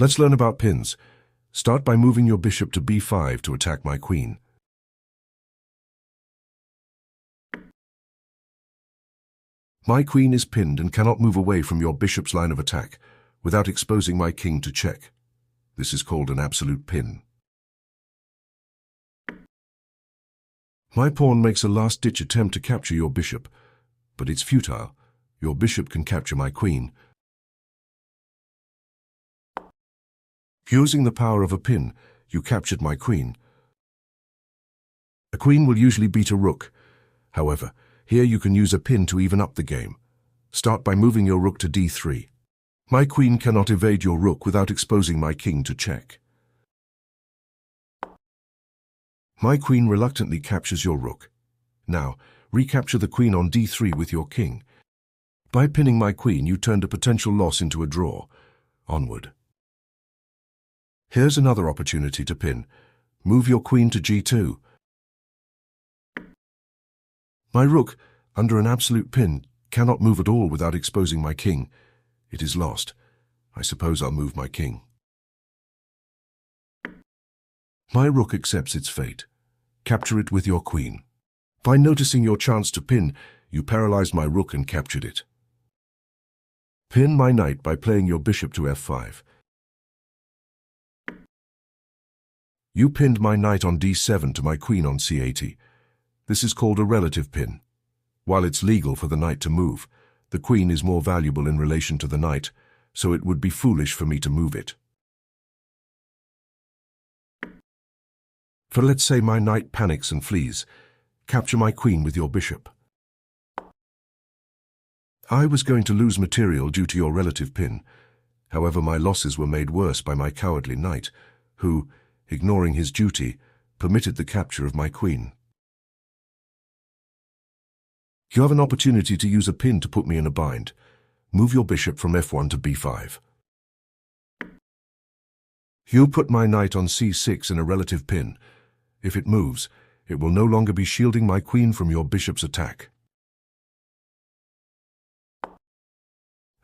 Let's learn about pins. Start by moving your bishop to b5 to attack my queen. My queen is pinned and cannot move away from your bishop's line of attack without exposing my king to check. This is called an absolute pin. My pawn makes a last-ditch attempt to capture your bishop, but it's futile. Your bishop can capture my queen. Using the power of a pin, you captured my queen. A queen will usually beat a rook. However, here you can use a pin to even up the game. Start by moving your rook to d3. My queen cannot evade your rook without exposing my king to check. My queen reluctantly captures your rook. Now, recapture the queen on d3 with your king. By pinning my queen, you turned a potential loss into a draw. Onward. Here's another opportunity to pin. Move your queen to g2. My rook, under an absolute pin, cannot move at all without exposing my king. It is lost. I suppose I'll move my king. My rook accepts its fate. Capture it with your queen. By noticing your chance to pin, you paralyzed my rook and captured it. Pin my knight by playing your bishop to f5. You pinned my knight on d7 to my queen on c80. This is called a relative pin. While it's legal for the knight to move, the queen is more valuable in relation to the knight, so it would be foolish for me to move it. For let's say my knight panics and flees. Capture my queen with your bishop. I was going to lose material due to your relative pin. However, my losses were made worse by my cowardly knight, who, ignoring his duty, permitted the capture of my queen. You have an opportunity to use a pin to put me in a bind. Move your bishop from f1 to b5. You put my knight on c6 in a relative pin. If it moves, it will no longer be shielding my queen from your bishop's attack.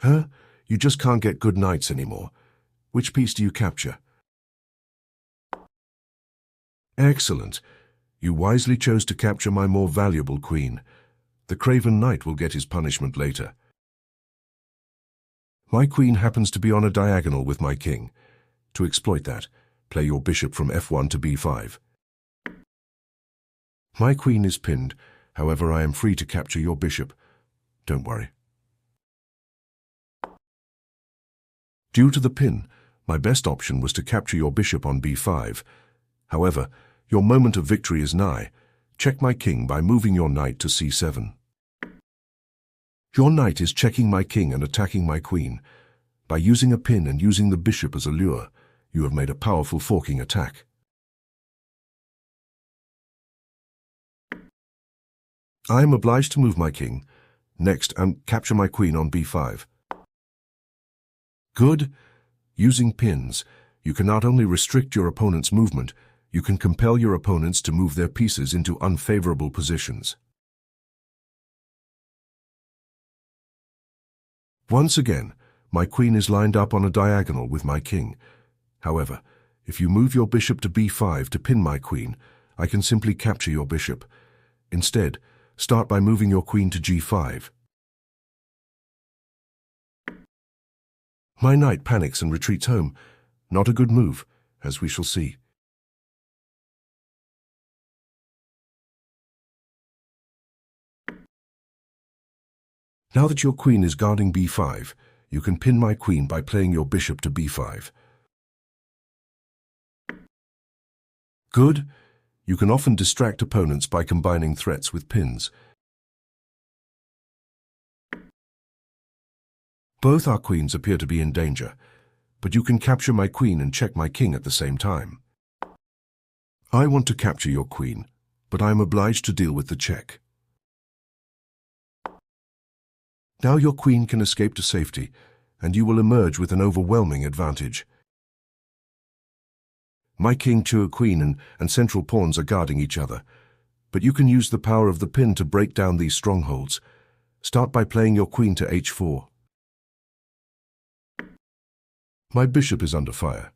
Huh? You just can't get good knights anymore. Which piece do you capture? Excellent. You wisely chose to capture my more valuable queen. The craven knight will get his punishment later. My queen happens to be on a diagonal with my king. To exploit that, play your bishop from f1 to b5. My queen is pinned, however I am free to capture your bishop. Don't worry. Due to the pin, my best option was to capture your bishop on b5. However, your moment of victory is nigh. Check my king by moving your knight to c7. Your knight is checking my king and attacking my queen. By using a pin and using the bishop as a lure, you have made a powerful forking attack. I am obliged to move my king. Next, and capture my queen on b5. Good. Using pins, you can not only restrict your opponent's movement, you can compel your opponents to move their pieces into unfavorable positions. Once again, my queen is lined up on a diagonal with my king. However, if you move your bishop to b5 to pin my queen, I can simply capture your bishop. Instead, start by moving your queen to g5. My knight panics and retreats home. Not a good move, as we shall see. Now that your queen is guarding b5, you can pin my queen by playing your bishop to b5. Good. You can often distract opponents by combining threats with pins. Both our queens appear to be in danger, but you can capture my queen and check my king at the same time. I want to capture your queen, but I am obliged to deal with the check. Now your queen can escape to safety, and you will emerge with an overwhelming advantage. My king, a queen, and central pawns are guarding each other, but you can use the power of the pin to break down these strongholds. Start by playing your queen to h4. My bishop is under fire.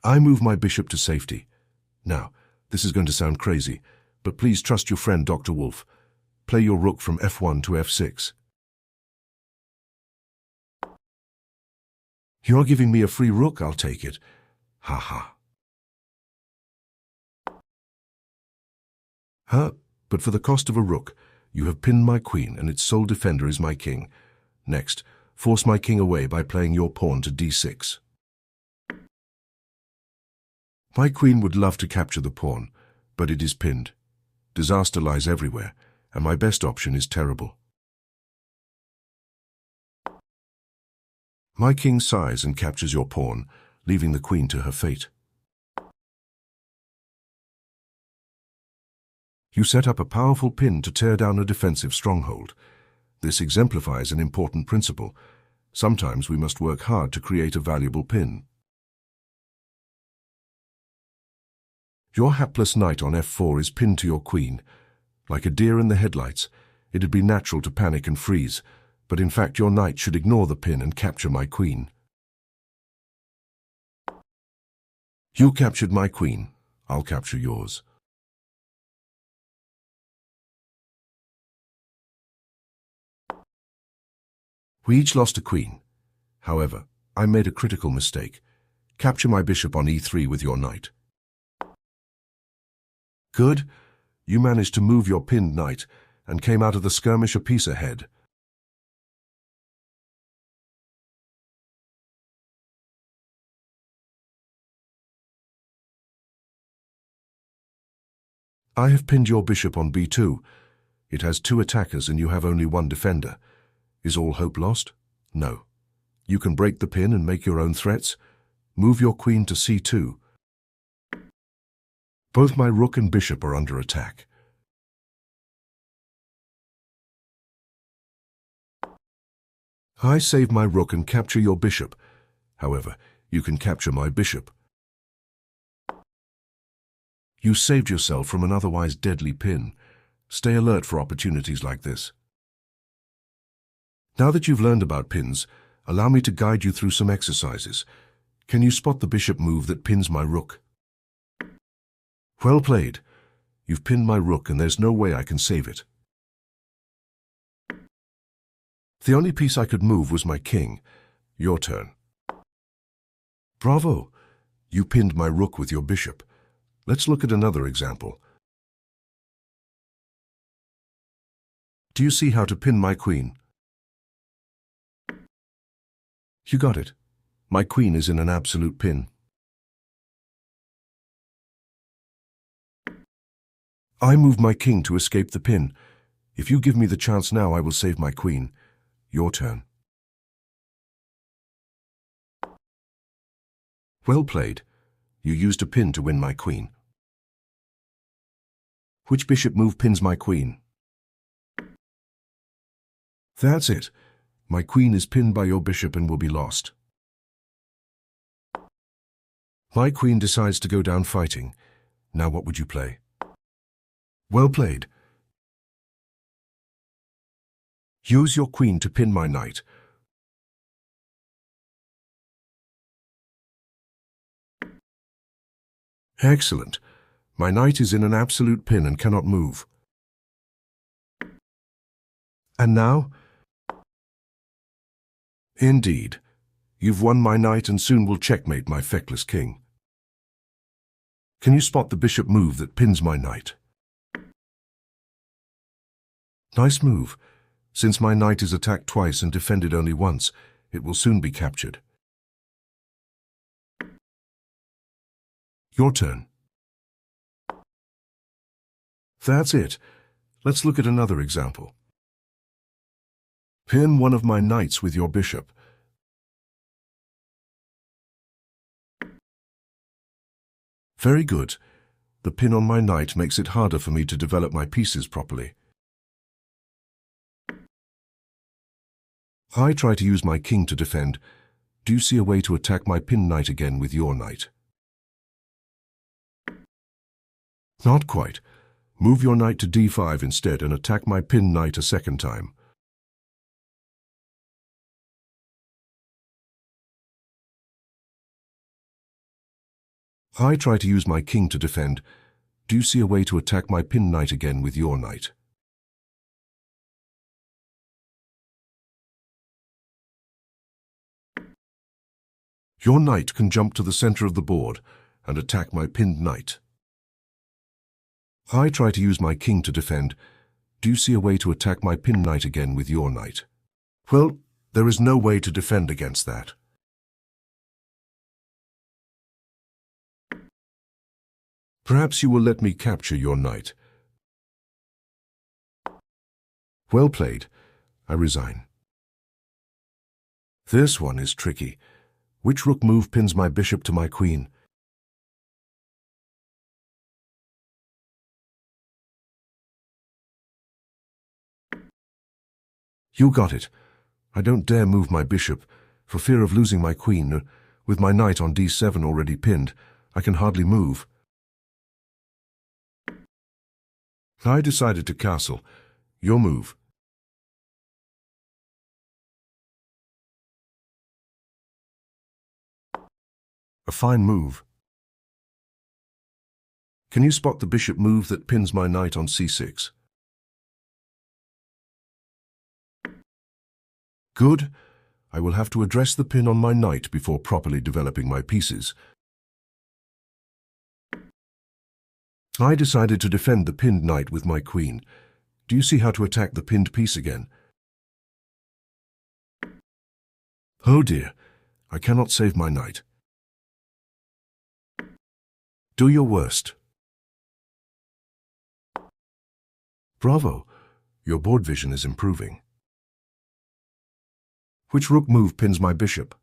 I move my bishop to safety. Now, this is going to sound crazy, but please trust your friend Dr. Wolf. Play your rook from f1 to f6. You're giving me a free rook, I'll take it. Ha ha. Huh? But for the cost of a rook, you have pinned my queen and its sole defender is my king. Next, force my king away by playing your pawn to d6. My queen would love to capture the pawn, but it is pinned. Disaster lies everywhere, and my best option is terrible. My king sighs and captures your pawn, leaving the queen to her fate. You set up a powerful pin to tear down a defensive stronghold. This exemplifies an important principle. Sometimes we must work hard to create a valuable pin. Your hapless knight on f4 is pinned to your queen. Like a deer in the headlights, it'd be natural to panic and freeze, but in fact your knight should ignore the pin and capture my queen. You captured my queen. I'll capture yours. We each lost a queen. However, I made a critical mistake. Capture my bishop on e3 with your knight. Good. You managed to move your pinned knight and came out of the skirmish a piece ahead. I have pinned your bishop on b2. It has 2 attackers and you have only 1 defender. Is all hope lost? No. You can break the pin and make your own threats. Move your queen to c2. Both my rook and bishop are under attack. I save my rook and capture your bishop. However, you can capture my bishop. You saved yourself from an otherwise deadly pin. Stay alert for opportunities like this. Now that you've learned about pins, allow me to guide you through some exercises. Can you spot the bishop move that pins my rook? Well played. You've pinned my rook and there's no way I can save it. The only piece I could move was my king. Your turn. Bravo! You pinned my rook with your bishop. Let's look at another example. Do you see how to pin my queen? You got it. My queen is in an absolute pin. I move my king to escape the pin. If you give me the chance now, I will save my queen. Your turn. Well played. You used a pin to win my queen. Which bishop move pins my queen? That's it. My queen is pinned by your bishop and will be lost. My queen decides to go down fighting. Now what would you play? Well played. Use your queen to pin my knight. Excellent. My knight is in an absolute pin and cannot move. And now? Indeed. You've won my knight and soon will checkmate my feckless king. Can you spot the bishop move that pins my knight? Nice move. Since my knight is attacked twice and defended only once, it will soon be captured. Your turn. That's it. Let's look at another example. Pin one of my knights with your bishop. Very good. The pin on my knight makes it harder for me to develop my pieces properly. I try to use my king to defend. Do you see a way to attack my pinned knight again with your knight? Not quite. Move your knight to d5 instead and attack my pinned knight a second time. I try to use my king to defend. Do you see a way to attack my pinned knight again with your knight? Your knight can jump to the center of the board and attack my pinned knight. I try to use my king to defend. Do you see a way to attack my pinned knight again with your knight? Well, there is no way to defend against that. Perhaps you will let me capture your knight. Well played. I resign. This one is tricky. Which rook move pins my bishop to my queen? You got it. I don't dare move my bishop, for fear of losing my queen. With my knight on d7 already pinned, I can hardly move. I decided to castle. Your move. A fine move. Can you spot the bishop move that pins my knight on c6? Good. I will have to address the pin on my knight before properly developing my pieces. I decided to defend the pinned knight with my queen. Do you see how to attack the pinned piece again? Oh dear, I cannot save my knight. Do your worst. Bravo, your board vision is improving. Which rook move pins my bishop?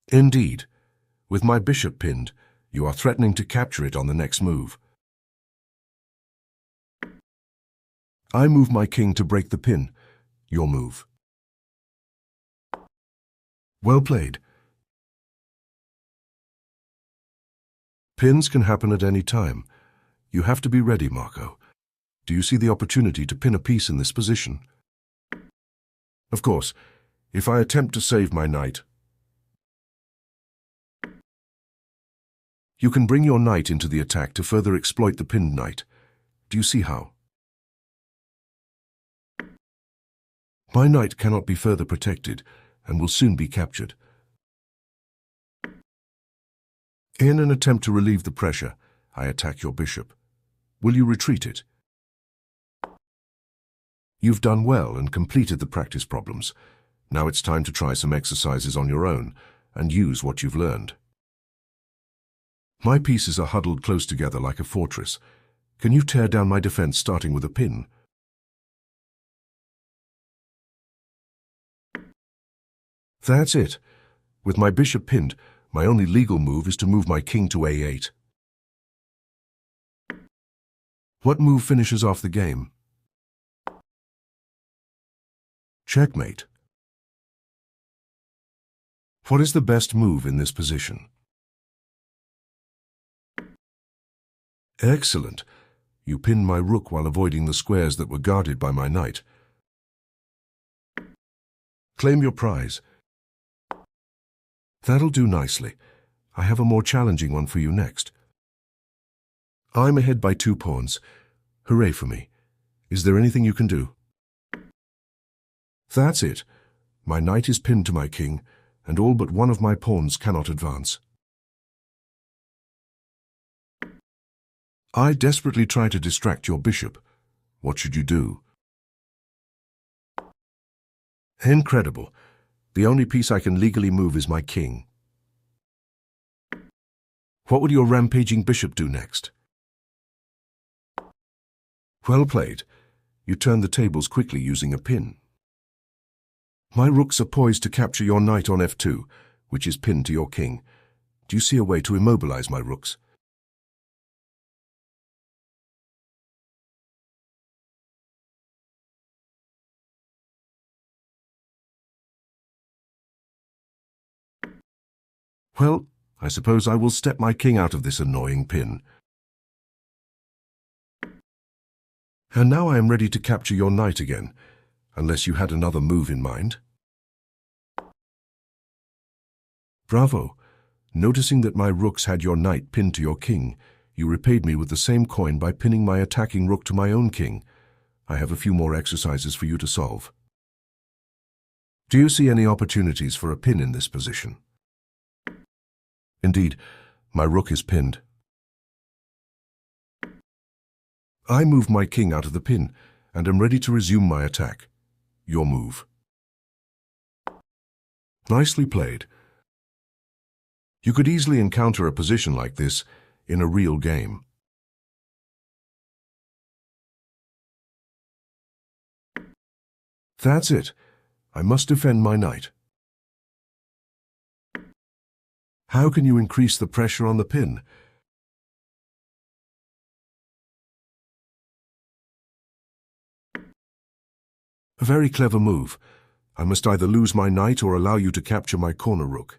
Indeed. With my bishop pinned, you are threatening to capture it on the next move. I move my king to break the pin. Your move. Well played. Pins can happen at any time. You have to be ready, Marco. Do you see the opportunity to pin a piece in this position? Of course, if I attempt to save my knight, you can bring your knight into the attack to further exploit the pinned knight. Do you see how? My knight cannot be further protected and will soon be captured. In an attempt to relieve the pressure, I attack your bishop. Will you retreat it? You've done well and completed the practice problems. Now it's time to try some exercises on your own and use what you've learned. My pieces are huddled close together like a fortress. Can you tear down my defense starting with a pin? That's it. With my bishop pinned, my only legal move is to move my king to a8. What move finishes off the game? Checkmate. What is the best move in this position? Excellent. You pinned my rook while avoiding the squares that were guarded by my knight. Claim your prize. That'll do nicely. I have a more challenging one for you next. I'm ahead by 2 pawns. Hooray for me. Is there anything you can do? That's it. My knight is pinned to my king, and all but one of my pawns cannot advance. I desperately try to distract your bishop. What should you do? Incredible. The only piece I can legally move is my king. What would your rampaging bishop do next? Well played. You turned the tables quickly using a pin. My rooks are poised to capture your knight on f2, which is pinned to your king. Do you see a way to immobilize my rooks? Well, I suppose I will step my king out of this annoying pin. And now I am ready to capture your knight again. unless you had another move in mind. Bravo! Noticing that my rooks had your knight pinned to your king, you repaid me with the same coin by pinning my attacking rook to my own king. I have a few more exercises for you to solve. Do you see any opportunities for a pin in this position? Indeed, my rook is pinned. I move my king out of the pin and am ready to resume my attack. Your move. Nicely played. You could easily encounter a position like this in a real game. That's it. I must defend my knight. How can you increase the pressure on the pin? A very clever move. I must either lose my knight or allow you to capture my corner rook.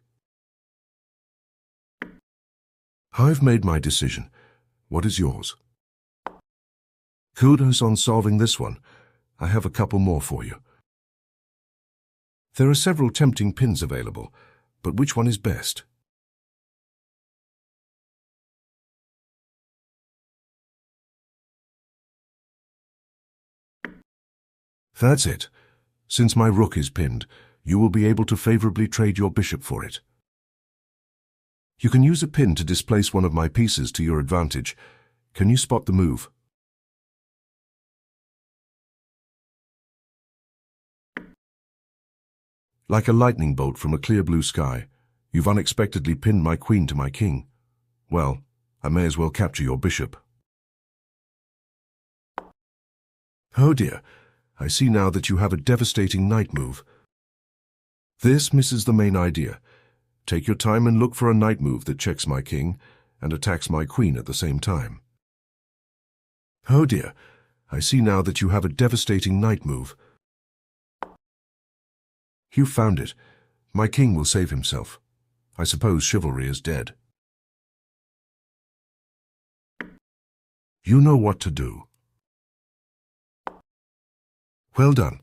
I've made my decision. What is yours? Kudos on solving this one. I have a couple more for you. There are several tempting pins available, but which one is best? That's it. Since my rook is pinned, you will be able to favorably trade your bishop for it. You can use a pin to displace one of my pieces to your advantage. Can you spot the move? Like a lightning bolt from a clear blue sky, you've unexpectedly pinned my queen to my king. Well, I may as well capture your bishop. Oh dear, I see now that you have a devastating knight move. This misses the main idea. Take your time and look for a knight move that checks my king and attacks my queen at the same time. Oh dear, I see now that you have a devastating knight move. You found it. My king will save himself. I suppose chivalry is dead. You know what to do. Well done.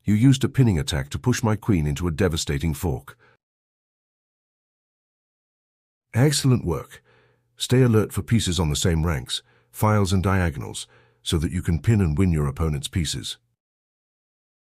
You used a pinning attack to push my queen into a devastating fork. Excellent work. Stay alert for pieces on the same ranks, files and diagonals, so that you can pin and win your opponent's pieces.